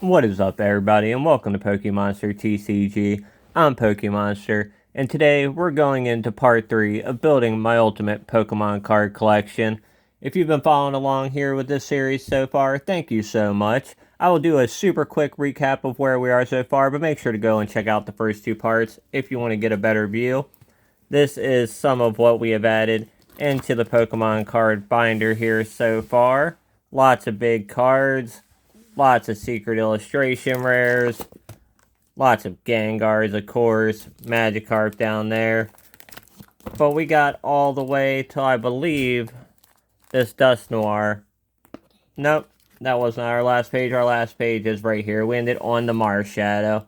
What is up, everybody, and welcome to Pokemonster TCG. I'm Pokemonster, and today we're going into part 3 of building my ultimate Pokemon card collection. If you've been following along here with this series so far, thank you so much. I will do a super quick recap of where we are so far, but make sure to go and check out the first two parts if you want to get a better view. This is some of what we have added into the Pokemon card binder here so far. Lots of big cards. Lots of secret illustration rares. Lots of Gengars, of course. Magikarp down there. But we got all the way till, I believe, this Dust Noir. Nope, that wasn't our last page. Our last page is right here. We ended on the Marshadow.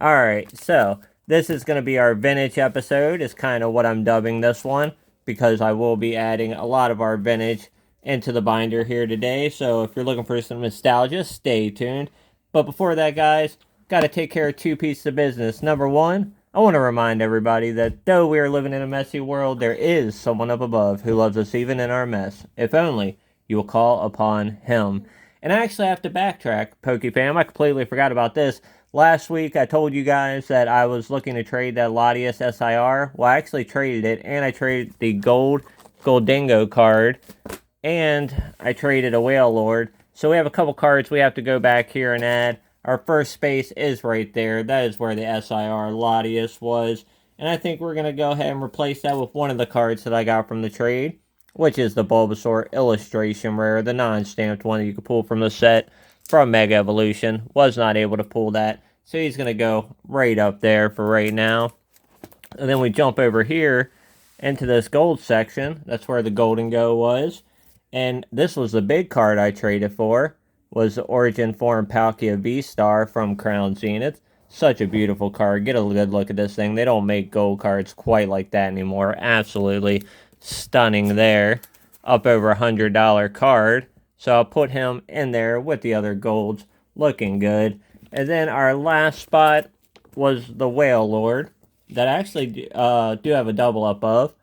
Alright, so this is going to be our vintage episode. Is kind of what I'm dubbing this one, because I will be adding a lot of our vintage into the binder here today. So if you're looking for some nostalgia, stay tuned. But before that, guys, got to take care of two pieces of business. Number one, I want to remind everybody that though we are living in a messy world, there is someone up above who loves us even in our mess. If only you will call upon him. And I actually have to backtrack, PokeFam. I completely forgot about this. Last week, I told you guys that I was looking to trade that Latias SIR. Well, I actually traded it, and I traded the Goldingo card, and I traded a Whale Lord. So we have a couple cards we have to go back here and add. Our first space is right there. That is where the SIR Latias was. And I think we're going to go ahead and replace that with one of the cards that I got from the trade, which is the Bulbasaur Illustration Rare, the non-stamped one that you can pull from the set from Mega Evolution. Was not able to pull that, so he's going to go right up there for right now. And then we jump over here into this gold section. That's where the Goldingo was. And this was the big card I traded for, was the Origin Form Palkia V-Star from Crown Zenith. Such a beautiful card. Get a good look at this thing. They don't make gold cards quite like that anymore. Absolutely stunning there. Up over $100 card. So I'll put him in there with the other golds. Looking good. And then our last spot was the Whale Lord, that I actually do have a double up of.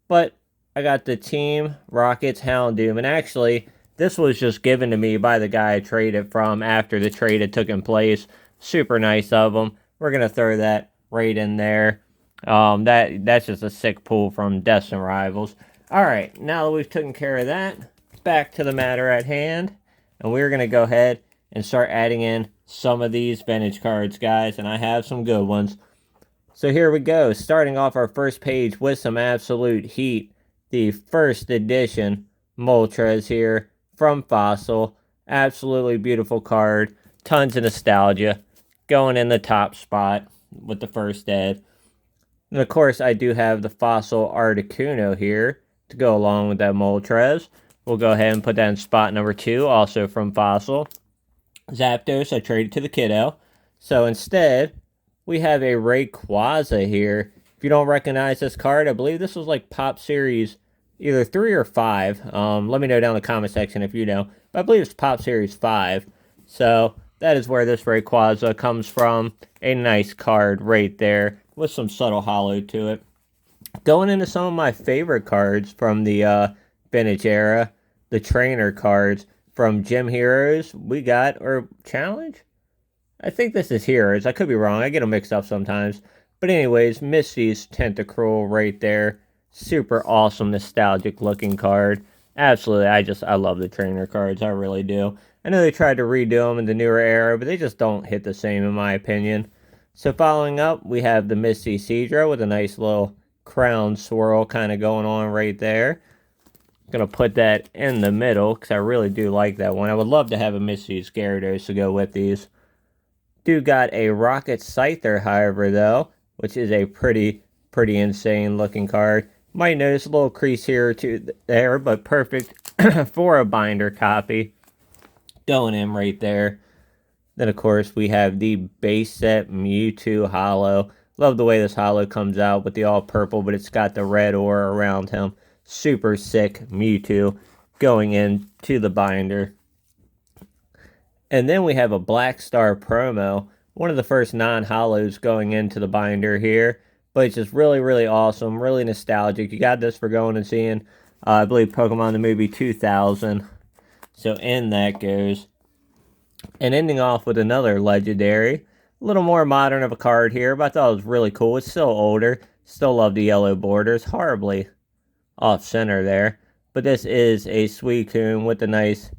But I got the Team Rockets Houndoom. And actually, this was just given to me by the guy I traded from after the trade had taken place. Super nice of him. We're going to throw that right in there. That's just a sick pull from Destined Rivals. Alright, now that we've taken care of that, back to the matter at hand. And we're going to go ahead and start adding in some of these vintage cards, guys. And I have some good ones. So here we go. Starting off our first page with some absolute heat. The first edition Moltres here from Fossil. Absolutely beautiful card. Tons of nostalgia. Going in the top spot with the first ed. And of course, I do have the Fossil Articuno here to go along with that Moltres. We'll go ahead and put that in spot number 2, also from Fossil. Zapdos, I traded to the Kiddo. So instead, we have a Rayquaza here. If you don't recognize this card, I believe this was like Pop Series either 3 or 5. Let me know down in the comment section if you know. But I believe it's Pop Series 5. So that is where this Rayquaza comes from. A nice card right there with some subtle hollow to it. Going into some of my favorite cards from the vintage era, the trainer cards from Gym Heroes, we got, or Challenge? I think this is Heroes. I could be wrong. I get them mixed up sometimes. But anyways, Misty's Tentacruel right there. Super awesome, nostalgic looking card. Absolutely, I love the trainer cards. I really do. I know they tried to redo them in the newer era, but they just don't hit the same in my opinion. So following up, we have the Misty Seadra with a nice little crown swirl kind of going on right there. Gonna put that in the middle because I really do like that one. I would love to have a Misty Gyarados to go with these. Do got a Rocket Scyther, however, though, which is a pretty insane looking card. Might notice a little crease here or two there, but perfect for a binder copy. Going in right there. Then, of course, we have the base set Mewtwo Holo. Love the way this Holo comes out with the all purple, but it's got the red aura around him. Super sick Mewtwo going into the binder. And then we have a Black Star promo. One of the first non-holos going into the binder here. But it's just really awesome. Really nostalgic. You got this for going and seeing, I believe, Pokemon the Movie 2000. So in that goes. And ending off with another legendary. A little more modern of a card here, but I thought it was really cool. It's still older. Still love the yellow borders. Horribly off center there. But this is a Suicune with a nice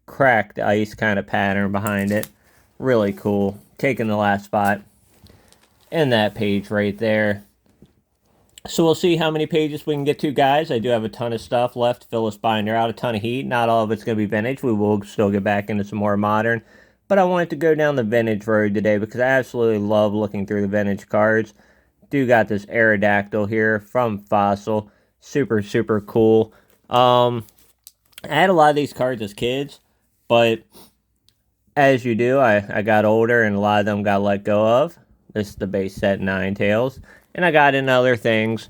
cracked ice kind of pattern behind it. Really cool. Taking the last spot in that page right there. So we'll see how many pages we can get to, guys. I do have a ton of stuff left to fill this binder out, a ton of heat. Not all of it's going to be vintage. We will still get back into some more modern. But I wanted to go down the vintage road today because I absolutely love looking through the vintage cards. Do got this Aerodactyl here from Fossil. Super, super cool. I had a lot of these cards as kids, but as you do, I got older and a lot of them got let go of. This is the base set Ninetales. And I got in other things.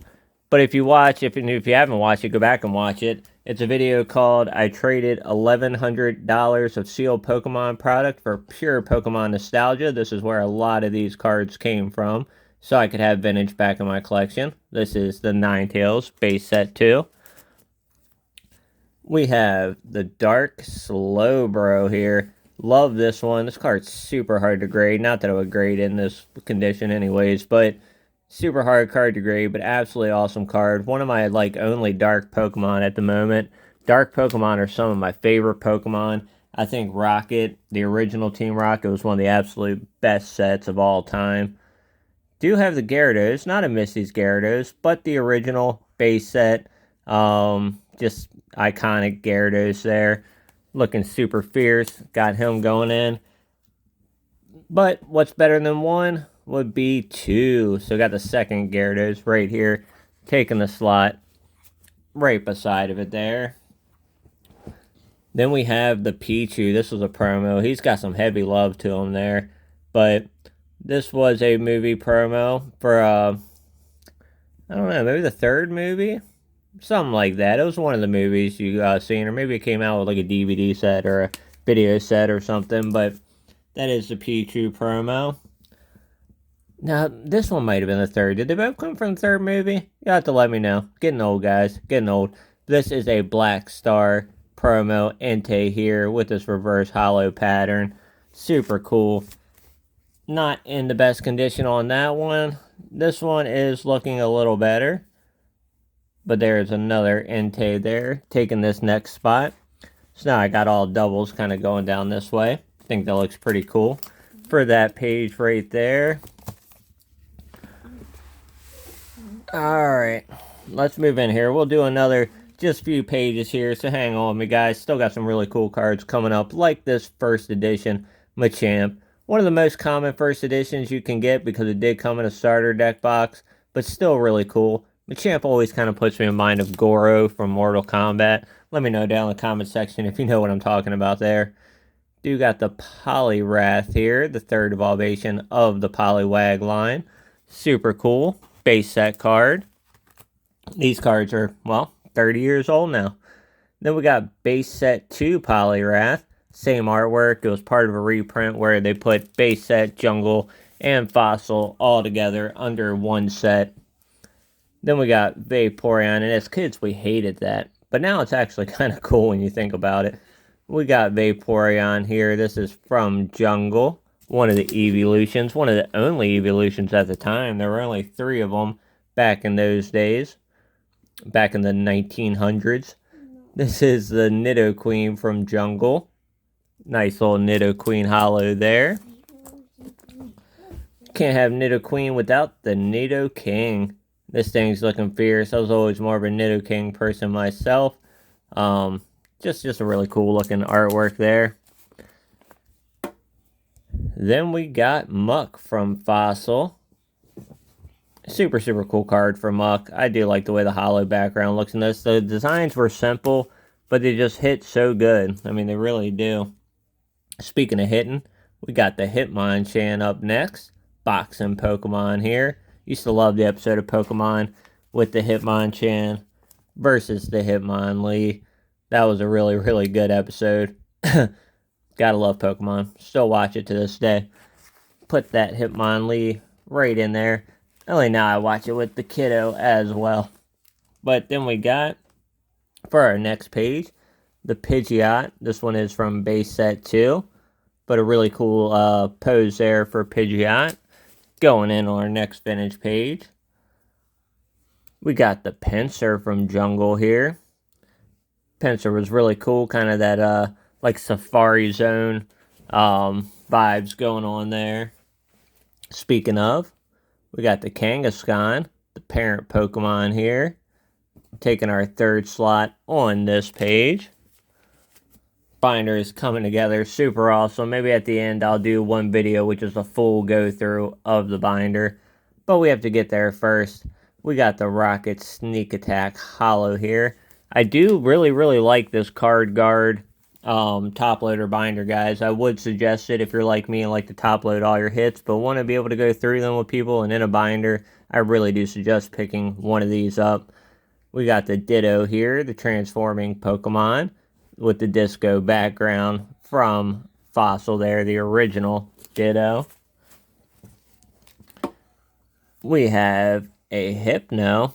But if you watch, if you haven't watched it, go back and watch it. It's a video called I Traded $1,100 of sealed Pokemon product for pure Pokemon nostalgia. This is where a lot of these cards came from. So I could have vintage back in my collection. This is the Ninetales base set 2. We have the Dark Slowbro here. Love this one. This card's super hard to grade. Not that I would grade in this condition anyways, but super hard card to grade, but absolutely awesome card. One of my only dark Pokemon at the moment. Dark Pokemon are some of my favorite Pokemon. I think Rocket, the original Team Rocket, was one of the absolute best sets of all time. Do have the Gyarados, not a Misty's Gyarados, but the original base set. Just iconic Gyarados there. Looking super fierce. Got him going in. But what's better than one would be two. So got the second Gyarados right here. Taking the slot right beside of it there. Then we have the Pichu. This was a promo. He's got some heavy love to him there. But this was a movie promo for, I don't know, maybe the third movie? Something like that. It was one of the movies you seen, or maybe it came out with like a DVD set or a video set or something, but that is the Pt.3 promo. Now, this one might have been the third. Did they both come from the third movie? You have to let me know. Getting old, guys. Getting old. This is a Black Star promo Entei here with this reverse hollow pattern. Super cool. Not in the best condition on that one. This one is looking a little better. But there's another Entei there, taking this next spot. So now I got all doubles kind of going down this way. I think that looks pretty cool for that page right there. Alright, let's move in here. We'll do another just few pages here, so hang on with me, guys. Still got some really cool cards coming up, like this first edition Machamp. One of the most common first editions you can get because it did come in a starter deck box, but still really cool. Machamp always kind of puts me in mind of Goro from Mortal Kombat. Let me know down in the comment section if you know what I'm talking about there. Do got the Poliwrath here, the third evolution of the Poliwag line. Super cool. Base set card. These cards are, well, 30 years old now. Then we got base set 2 Poliwrath. Same artwork. It was part of a reprint where they put base set, jungle, and fossil all together under one set. Then we got Vaporeon, and as kids we hated that. But now it's actually kind of cool when you think about it. We got Vaporeon here. This is from Jungle. One of the evolutions. One of the only evolutions at the time. There were only 3 of them back in those days. Back in the 1900s. This is the Nidoqueen from Jungle. Nice little Nidoqueen hollow there. Can't have Nidoqueen without the Nidoking. This thing's looking fierce. I was always more of a Nidoking person myself. Just a really cool looking artwork there. Then we got Muck from Fossil. Super, super cool card for Muck. I do like the way the hollow background looks in this. The designs were simple, but they just hit so good. I mean, they really do. Speaking of hitting, we got the Hitmonchan up next. Boxing Pokemon here. Used to love the episode of Pokemon with the Hitmonchan versus the Hitmonlee. That was a really, really good episode. Gotta love Pokemon. Still watch it to this day. Put that Hitmonlee right in there. Only now I watch it with the kiddo as well. But then we got, for our next page, the Pidgeot. This one is from base set 2. but a really cool pose there for Pidgeot. Going in on our next vintage page, we got the Pinsir from Jungle here. Pinsir was really cool, kind of that like Safari Zone vibes going on there. Speaking of, we got the Kangaskhan, the parent Pokemon here, taking our third slot on this page. Binder is coming together super awesome. Maybe at the end I'll do one video which is a full go through of the binder, but we have to get there first. We got the Rocket Sneak Attack Holo here. I do really like this card guard top loader binder, guys. I would suggest it if you're like me and like to top load all your hits, but want to be able to go through them with people and in a binder. I really do suggest picking one of these up. We got the Ditto here, the transforming Pokemon, with the disco background from Fossil there, the original Ditto. We have a Hypno,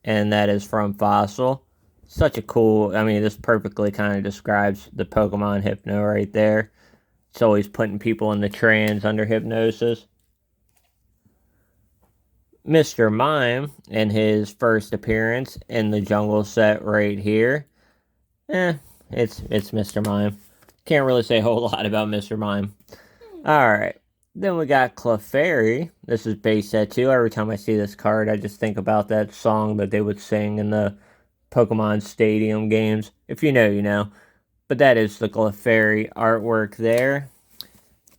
and that is from Fossil. Such a cool, I mean, this perfectly kind of describes the Pokemon Hypno right there. It's always putting people in the trance under hypnosis. Mr. Mime in his first appearance in the Jungle set right here. It's Mr. Mime. Can't really say a whole lot about Mr. Mime. Alright. Then we got Clefairy. This is base set 2. Every time I see this card, I just think about that song that they would sing in the Pokemon Stadium games. If you know, you know. But that is the Clefairy artwork there.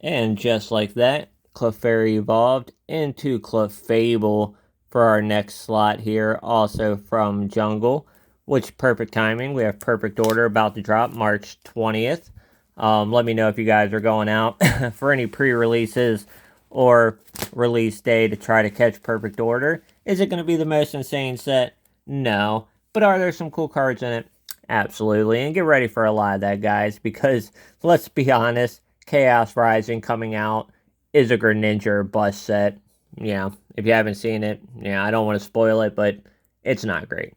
And just like that, Clefairy evolved into Clefable for our next slot here, also from Jungle, which perfect timing. We have perfect order about to drop March 20th. Let me know if you guys are going out for any pre-releases or release day to try to catch perfect order. Is it going to be the most insane set? No. But are there some cool cards in it? Absolutely. And get ready for a lot of that, guys, because let's be honest, Chaos Rising coming out is a Greninja bust set. Yeah, if you haven't seen it, yeah, I don't want to spoil it, but it's not great.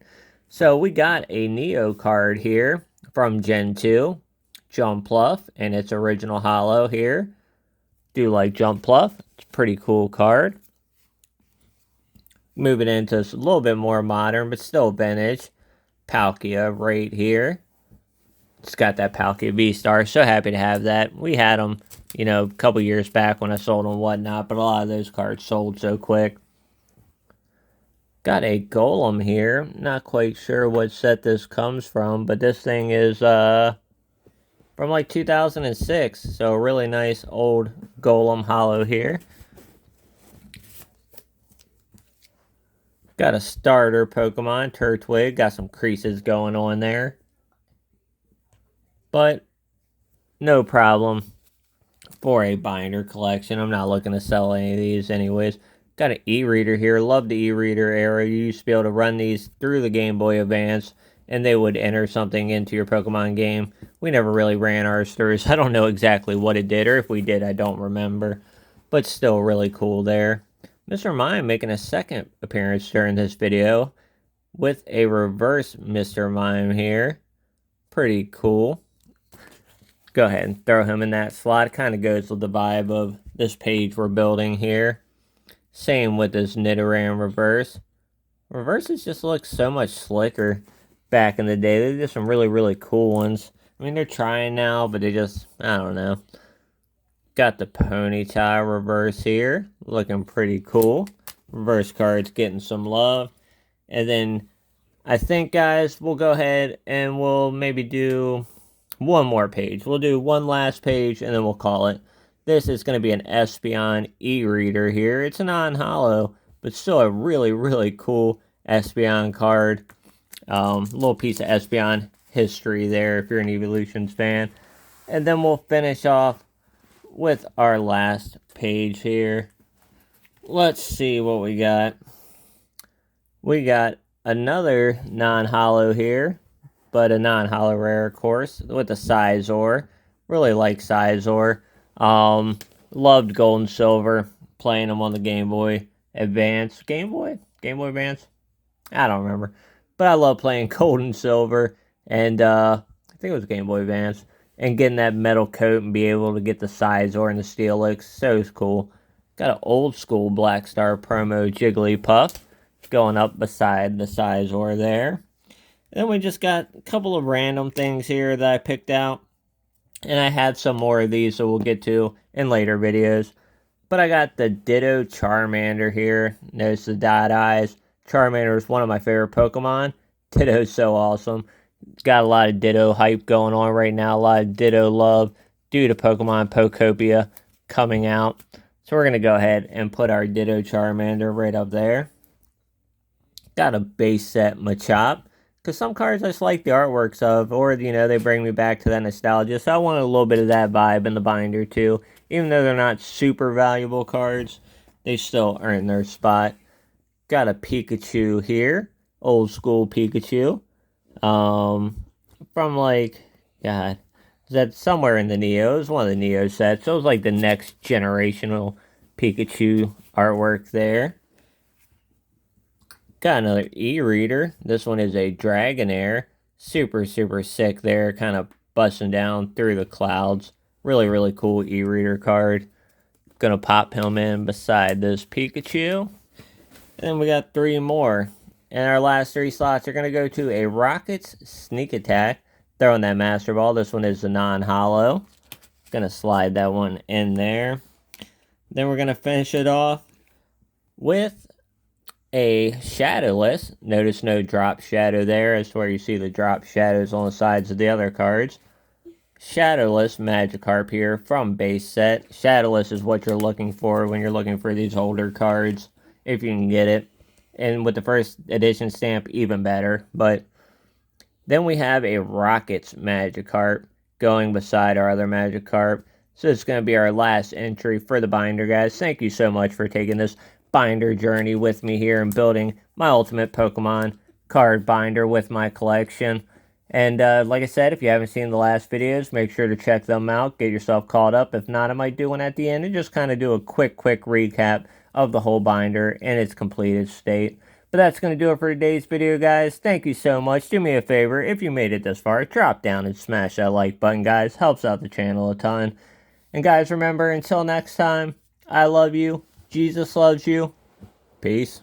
So we got a Neo card here from Gen 2, Jumpluff, and its original holo here. Do like Jumpluff. It's a pretty cool card. Moving into a little bit more modern, but still vintage. Palkia right here. It's got that Palkia V-Star. So happy to have that. We had them, you know, a couple years back when I sold them and whatnot, but a lot of those cards sold so quick. Got a Golem here. Not quite sure what set this comes from, but this thing is from like 2006. So a really nice old Golem holo here. Got a starter Pokemon, Turtwig. Got some creases going on there. But no problem for a binder collection. I'm not looking to sell any of these anyways. Got an e-reader here. Love the e-reader era. You used to be able to run these through the Game Boy Advance, and they would enter something into your Pokemon game. We never really ran ours through, so I don't know exactly what it did, or if we did, I don't remember. But still really cool there. Mr. Mime making a second appearance during this video with a reverse Mr. Mime here. Pretty cool. Go ahead and throw him in that slot. Kind of goes with the vibe of this page we're building here. Same with this Nidoran reverse. Reverses just look so much slicker back in the day. They did some really cool ones. I mean, they're trying now, but they just, I don't know. Got the Ponyta reverse here. Looking pretty cool. Reverse cards getting some love. And then I think, guys, we'll go ahead and we'll maybe do one more page. We'll do one last page and then we'll call it. This is going to be an Espeon e-reader here. It's a non-holo, but still a really cool Espeon card. Little piece of Espeon history there if you're an Evolutions fan. And then we'll finish off with our last page here. Let's see what we got. We got another non-holo here, but a non-holo rare, of course, with the Sizor. Really like Sizor. Loved Gold and Silver, playing them on the Game Boy Advance. Game Boy Advance? I don't remember. But I love playing Gold and Silver, and I think it was Game Boy Advance. and getting that metal coat and be able to get the Sizor and the Steelix. So cool. Got an old school Black Star promo Jigglypuff going up beside the Sizor there. And then we just got a couple of random things here that I picked out. And I have some more of these that we'll get to in later videos. But I got the Ditto Charmander here. Notice the dot eyes. Charmander is one of my favorite Pokemon. Ditto's so awesome. Got a lot of Ditto hype going on right now. A lot of Ditto love due to Pokemon Pokopia coming out. So we're going to go ahead and put our Ditto Charmander right up there. Got a base set Machop. Because some cards I just like the artworks of, or, you know, they bring me back to that nostalgia. So I want a little bit of that vibe in the binder, too. Even though they're not super valuable cards, they still earn their spot. Got a Pikachu here. Old school Pikachu. From, like, God, that's somewhere in the Neo. It was one of the Neo sets. So it was, like, the next generational Pikachu artwork there. Got another e-reader. This one is a Dragonair. Super, super sick there. Kind of busting down through the clouds. Really, really cool e-reader card. Gonna pop him in beside this Pikachu. And then we got 3 more. And our last 3 slots are gonna go to a Rockets Sneak Attack. Throwing that Master Ball. This one is the non-hollow. Gonna slide that one in there. Then we're gonna finish it off with a Shadowless. Notice no drop shadow there. That's where you see the drop shadows on the sides of the other cards. Shadowless Magikarp here from base set. Shadowless is what you're looking for when you're looking for these older cards, if you can get it. And with the first edition stamp, even better. But then we have a Rockets Magikarp going beside our other Magikarp. So it's going to be our last entry for the binder, guys. Thank you so much for taking this binder journey with me here and building my ultimate Pokemon card binder with my collection. And like I said, if you haven't seen the last videos, make sure to check them out. Get yourself caught up. If not, I might do one at the end and just kind of do a quick recap of the whole binder in its completed state. But that's going to do it for today's video, guys. Thank you so much. Do me a favor, if you made it this far, drop down and smash that like button, guys. Helps out the channel a ton. And guys, remember, until next time, I love you. Jesus loves you. Peace.